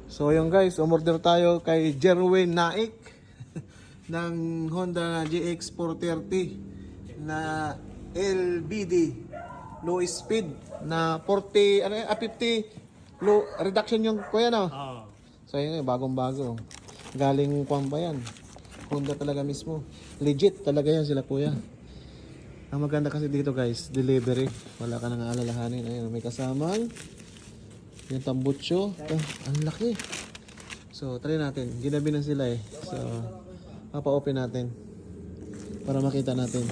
So yung guys, umorder tayo kay Jerwin Naik ng Honda GX 430 na LBD low speed na 40 50 low reduction yung kuya no. Oo. So yun bagong-bago. Galing Kuwang ba yan? Honda talaga mismo. Legit talaga yan sila kuya. Ang maganda kasi dito guys, delivery. Wala ka nang aalalahanin. Ayun, may kasamang yung tambucho. Ang laki. So, try natin. Ginabi na sila eh. So, papa-open natin. Para makita natin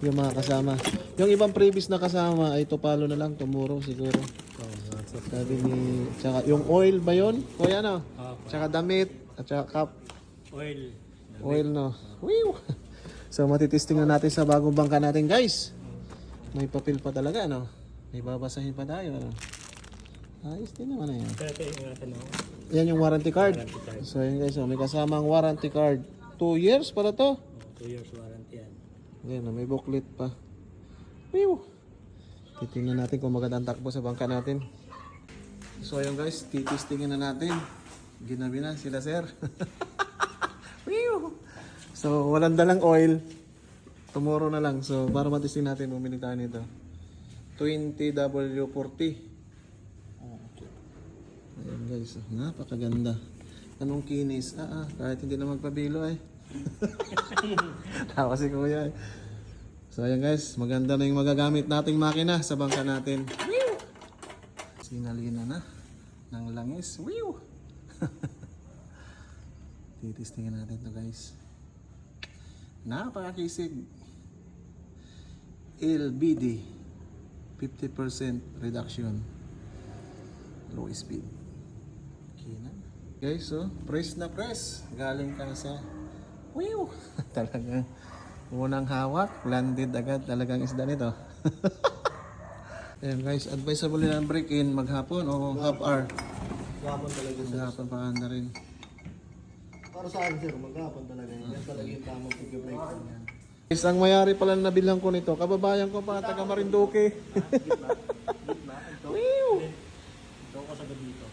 yung mga kasama. Yung ibang previous na kasama ay tupalo na lang. Tumuro siguro. Sabi ni... Tsaka, yung oil ba yun? Kuya no? Tsaka damit. At tsaka cup. Oil. Oil no. Whew! So matitesting na natin sa bagong bangka natin guys. May papel pa talaga no. May babasahin pa tayo ano. Ayos din naman na yan. Yan yung warranty card. So yun guys, may kasamang warranty card. 2 years para to. 2 years warranty yan. Yan, may booklet pa. Whew! Titingnan natin kung maganda ang takbo sa bangka natin. So yun guys, titestingin na natin. Ginabi na sila sir. Whew! So, walang dalang oil. Tomorrow na lang. So, para matisting natin, bumili tayo nito. 20W40. Ayan guys, napakaganda. Anong kinis? Kahit hindi na magpabilo eh. Tawa si kuya eh. So, ayan guys, maganda na yung magagamit nating makina sa bangka natin. Sinalina na ng langis. Titistingin natin to guys. Napakakisig. LBD 50% reduction low speed. Okay na. Guys, so press na press. Galing ka na sa talaga. Unang hawak, landed agad talagang isda nito. Ayan guys, advisable na break-in maghapon o half hour. Maghapon talaga sir. Maghapon pa anda rin. Para saan sir? Maghapon talaga. Yan talaga yung tamang pag-break yan. Guys, ang mayari pala na nabilhan ko nito, kababayan ko pa, taga Marinduque. Gitna. Ito. Ito ko sa gabi.